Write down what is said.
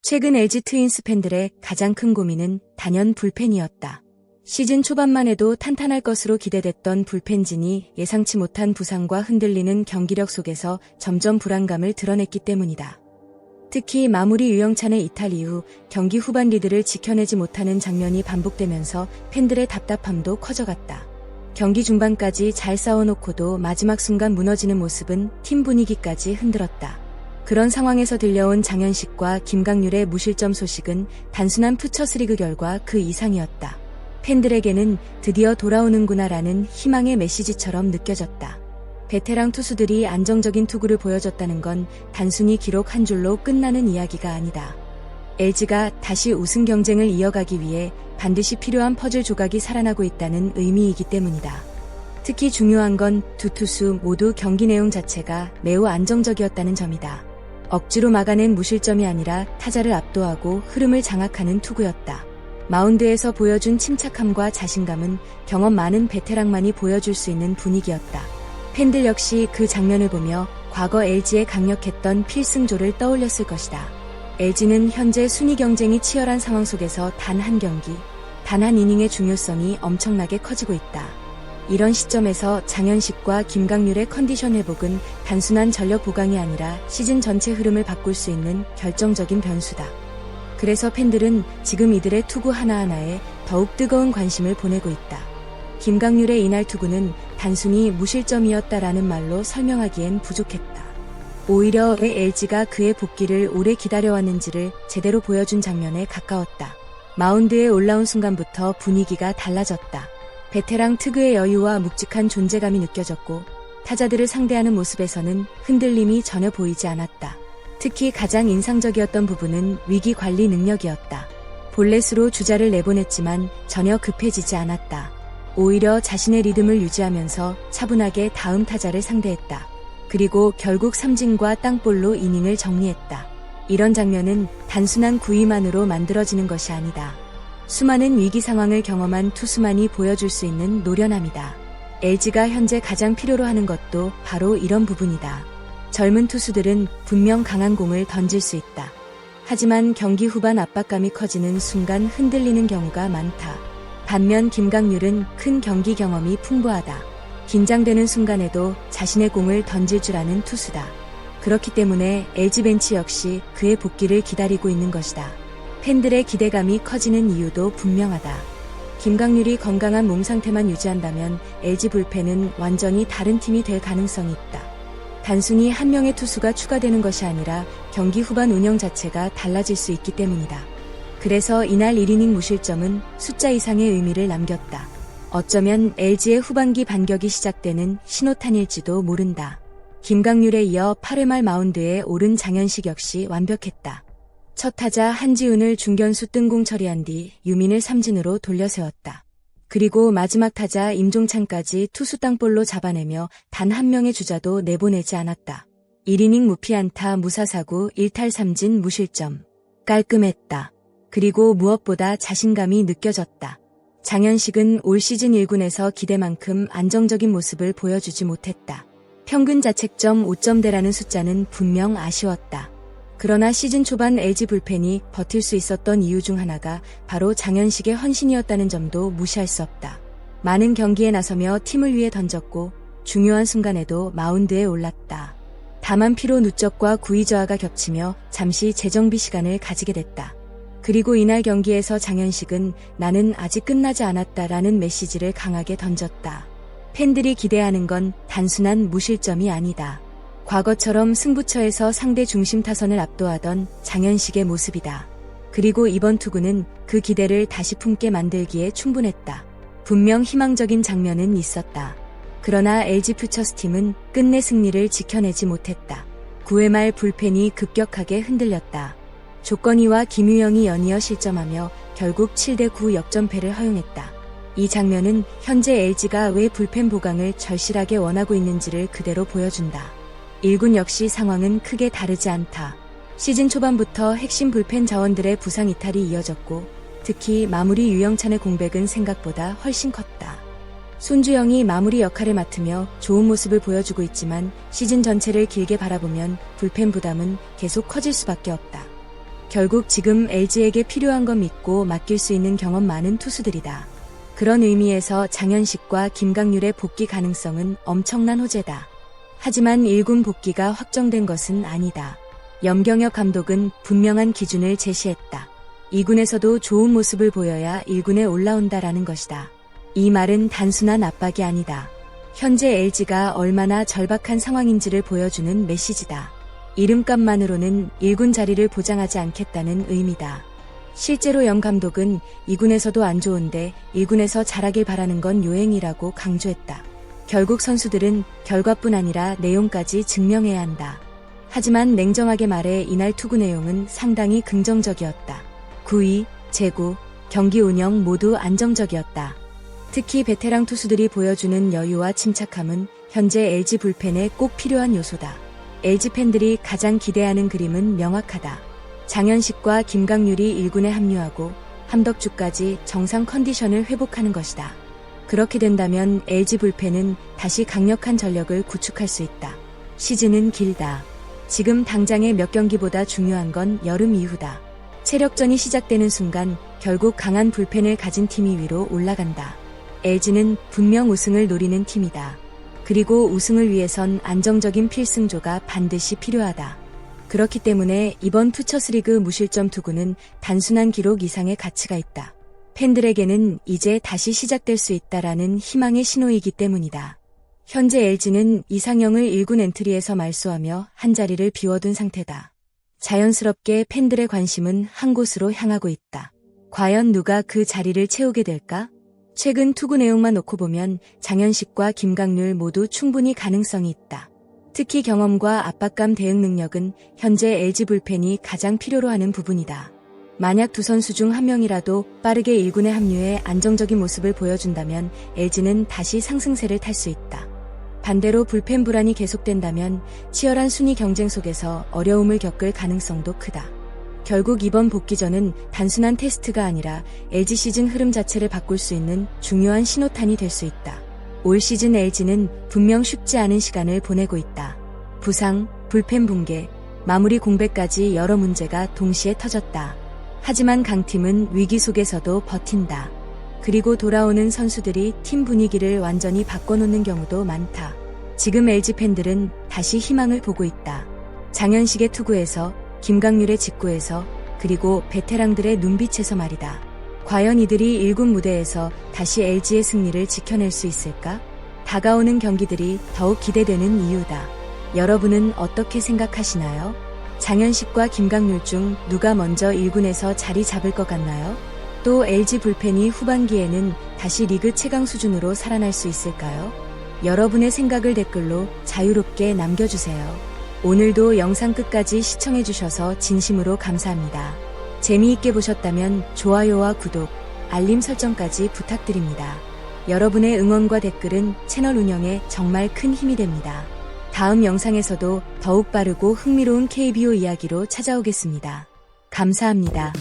최근 LG 트윈스 팬들의 가장 큰 고민은 단연 불펜이었다. 시즌 초반만 해도 탄탄할 것으로 기대됐던 불펜진이 예상치 못한 부상과 흔들리는 경기력 속에서 점점 불안감을 드러냈기 때문이다. 특히 마무리 유영찬의 이탈 이후 경기 후반 리드를 지켜내지 못하는 장면이 반복되면서 팬들의 답답함도 커져갔다. 경기 중반까지 잘 싸워놓고도 마지막 순간 무너지는 모습은 팀 분위기까지 흔들었다. 그런 상황에서 들려온 장현식과 김강률의 무실점 소식은 단순한 푸처스리그 결과 그 이상이었다. 팬들에게는 드디어 돌아오는구나라는 희망의 메시지처럼 느껴졌다. 베테랑 투수들이 안정적인 투구를 보여줬다는 건 단순히 기록 한 줄로 끝나는 이야기가 아니다. LG가 다시 우승 경쟁을 이어가기 위해 반드시 필요한 퍼즐 조각이 살아나고 있다는 의미이기 때문이다. 특히 중요한 건 두 투수 모두 경기 내용 자체가 매우 안정적이었다는 점이다. 억지로 막아낸 무실점이 아니라 타자를 압도하고 흐름을 장악하는 투구였다. 마운드에서 보여준 침착함과 자신감은 경험 많은 베테랑만이 보여줄 수 있는 분위기였다. 팬들 역시 그 장면을 보며 과거 LG에 강력했던 필승조를 떠올렸을 것이다. LG는 현재 순위 경쟁이 치열한 상황 속에서 단 한 경기, 단 한 이닝의 중요성이 엄청나게 커지고 있다. 이런 시점에서 장현식과 김강률의 컨디션 회복은 단순한 전력 보강이 아니라 시즌 전체 흐름을 바꿀 수 있는 결정적인 변수다. 그래서 팬들은 지금 이들의 투구 하나하나에 더욱 뜨거운 관심을 보내고 있다. 김강률의 이날 투구는 단순히 무실점이었다라는 말로 설명하기엔 부족했다. 오히려 왜 LG가 그의 복귀를 오래 기다려왔는지를 제대로 보여준 장면에 가까웠다. 마운드에 올라온 순간부터 분위기가 달라졌다. 베테랑 특유의 여유와 묵직한 존재감이 느껴졌고 타자들을 상대하는 모습에서는 흔들림이 전혀 보이지 않았다. 특히 가장 인상적이었던 부분은 위기 관리 능력이었다. 볼넷으로 주자를 내보냈지만 전혀 급해지지 않았다. 오히려 자신의 리듬을 유지하면서 차분하게 다음 타자를 상대했다. 그리고 결국 삼진과 땅볼로 이닝을 정리했다. 이런 장면은 단순한 구위만으로 만들어지는 것이 아니다. 수많은 위기 상황을 경험한 투수만이 보여줄 수 있는 노련함이다. LG가 현재 가장 필요로 하는 것도 바로 이런 부분이다. 젊은 투수들은 분명 강한 공을 던질 수 있다. 하지만 경기 후반 압박감이 커지는 순간 흔들리는 경우가 많다. 반면 김강률은 큰 경기 경험이 풍부하다. 긴장되는 순간에도 자신의 공을 던질 줄 아는 투수다. 그렇기 때문에 LG 벤치 역시 그의 복귀를 기다리고 있는 것이다. 팬들의 기대감이 커지는 이유도 분명하다. 김강률이 건강한 몸 상태만 유지한다면 LG 불펜은 완전히 다른 팀이 될 가능성이 있다. 단순히 한 명의 투수가 추가되는 것이 아니라 경기 후반 운영 자체가 달라질 수 있기 때문이다. 그래서 이날 1이닝 무실점은 숫자 이상의 의미를 남겼다. 어쩌면 LG의 후반기 반격이 시작되는 신호탄일지도 모른다. 김강률에 이어 8회 말 마운드에 오른 장현식 역시 완벽했다. 첫 타자 한지훈을 중견수 뜬공 처리한 뒤 유민을 삼진으로 돌려세웠다. 그리고 마지막 타자 임종찬까지 투수 땅볼로 잡아내며 단 한 명의 주자도 내보내지 않았다. 1이닝 무피안타 무사사구 1탈 3진 무실점. 깔끔했다. 그리고 무엇보다 자신감이 느껴졌다. 장현식은 올 시즌 1군에서 기대만큼 안정적인 모습을 보여주지 못했다. 평균 자책점 5점대라는 숫자는 분명 아쉬웠다. 그러나 시즌 초반 LG 불펜이 버틸 수 있었던 이유 중 하나가 바로 장현식의 헌신이었다는 점도 무시할 수 없다. 많은 경기에 나서며 팀을 위해 던졌고 중요한 순간에도 마운드에 올랐다. 다만 피로 누적과 구위 저하가 겹치며 잠시 재정비 시간을 가지게 됐다. 그리고 이날 경기에서 장현식은 나는 아직 끝나지 않았다라는 메시지를 강하게 던졌다. 팬들이 기대하는 건 단순한 무실점이 아니다. 과거처럼 승부처에서 상대 중심 타선을 압도하던 장현식의 모습이다. 그리고 이번 투구는 그 기대를 다시 품게 만들기에 충분했다. 분명 희망적인 장면은 있었다. 그러나 LG 퓨처스 팀은 끝내 승리를 지켜내지 못했다. 9회 말 불펜이 급격하게 흔들렸다. 조건희와 김유영이 연이어 실점하며 결국 7대9 역전패를 허용했다. 이 장면은 현재 LG가 왜 불펜 보강을 절실하게 원하고 있는지를 그대로 보여준다. 1군 역시 상황은 크게 다르지 않다. 시즌 초반부터 핵심 불펜 자원들의 부상 이탈이 이어졌고 특히 마무리 유영찬의 공백은 생각보다 훨씬 컸다. 손주영이 마무리 역할을 맡으며 좋은 모습을 보여주고 있지만 시즌 전체를 길게 바라보면 불펜 부담은 계속 커질 수밖에 없다. 결국 지금 LG에게 필요한 건 믿고 맡길 수 있는 경험 많은 투수들이다. 그런 의미에서 장현식과 김강률의 복귀 가능성은 엄청난 호재다. 하지만 1군 복귀가 확정된 것은 아니다. 염경엽 감독은 분명한 기준을 제시했다. 2군에서도 좋은 모습을 보여야 1군에 올라온다라는 것이다. 이 말은 단순한 압박이 아니다. 현재 LG가 얼마나 절박한 상황인지를 보여주는 메시지다. 이름값만으로는 1군 자리를 보장하지 않겠다는 의미다. 실제로 염 감독은 2군에서도 안 좋은데 1군에서 잘하길 바라는 건 요행이라고 강조했다. 결국 선수들은 결과뿐 아니라 내용까지 증명해야 한다. 하지만 냉정하게 말해 이날 투구 내용은 상당히 긍정적이었다. 구위, 제구, 경기 운영 모두 안정적이었다. 특히 베테랑 투수들이 보여주는 여유와 침착함은 현재 LG 불펜에 꼭 필요한 요소다. LG 팬들이 가장 기대하는 그림은 명확하다. 장현식과 김강률이 1군에 합류하고 함덕주까지 정상 컨디션을 회복하는 것이다. 그렇게 된다면 LG 불펜은 다시 강력한 전력을 구축할 수 있다. 시즌은 길다. 지금 당장의 몇 경기보다 중요한 건 여름 이후다. 체력전이 시작되는 순간 결국 강한 불펜을 가진 팀이 위로 올라간다. LG는 분명 우승을 노리는 팀이다. 그리고 우승을 위해선 안정적인 필승조가 반드시 필요하다. 그렇기 때문에 이번 퓨처스리그 무실점 투구는 단순한 기록 이상의 가치가 있다. 팬들에게는 이제 다시 시작될 수 있다라는 희망의 신호이기 때문이다. 현재 LG는 이상형을 1군 엔트리에서 말소하며 한 자리를 비워둔 상태다. 자연스럽게 팬들의 관심은 한 곳으로 향하고 있다. 과연 누가 그 자리를 채우게 될까? 최근 투구 내용만 놓고 보면 장현식과 김강률 모두 충분히 가능성이 있다. 특히 경험과 압박감 대응 능력은 현재 LG 불펜이 가장 필요로 하는 부분이다. 만약 두 선수 중 한 명이라도 빠르게 1군에 합류해 안정적인 모습을 보여준다면 LG는 다시 상승세를 탈 수 있다. 반대로 불펜 불안이 계속된다면 치열한 순위 경쟁 속에서 어려움을 겪을 가능성도 크다. 결국 이번 복귀전은 단순한 테스트가 아니라 LG 시즌 흐름 자체를 바꿀 수 있는 중요한 신호탄이 될 수 있다. 올 시즌 LG는 분명 쉽지 않은 시간을 보내고 있다. 부상, 불펜 붕괴, 마무리 공백까지 여러 문제가 동시에 터졌다. 하지만 강팀은 위기 속에서도 버틴다. 그리고 돌아오는 선수들이 팀 분위기를 완전히 바꿔놓는 경우도 많다. 지금 LG 팬들은 다시 희망을 보고 있다. 장현식의 투구에서, 김강률의 직구에서, 그리고 베테랑들의 눈빛에서 말이다. 과연 이들이 1군 무대에서 다시 LG의 승리를 지켜낼 수 있을까? 다가오는 경기들이 더욱 기대되는 이유다. 여러분은 어떻게 생각하시나요? 장현식과 김강률 중 누가 먼저 1군에서 자리 잡을 것 같나요? 또 LG 불펜이 후반기에는 다시 리그 최강 수준으로 살아날 수 있을까요? 여러분의 생각을 댓글로 자유롭게 남겨주세요. 오늘도 영상 끝까지 시청해주셔서 진심으로 감사합니다. 재미있게 보셨다면 좋아요와 구독, 알림 설정까지 부탁드립니다. 여러분의 응원과 댓글은 채널 운영에 정말 큰 힘이 됩니다. 다음 영상에서도 더욱 빠르고 흥미로운 KBO 이야기로 찾아오겠습니다. 감사합니다.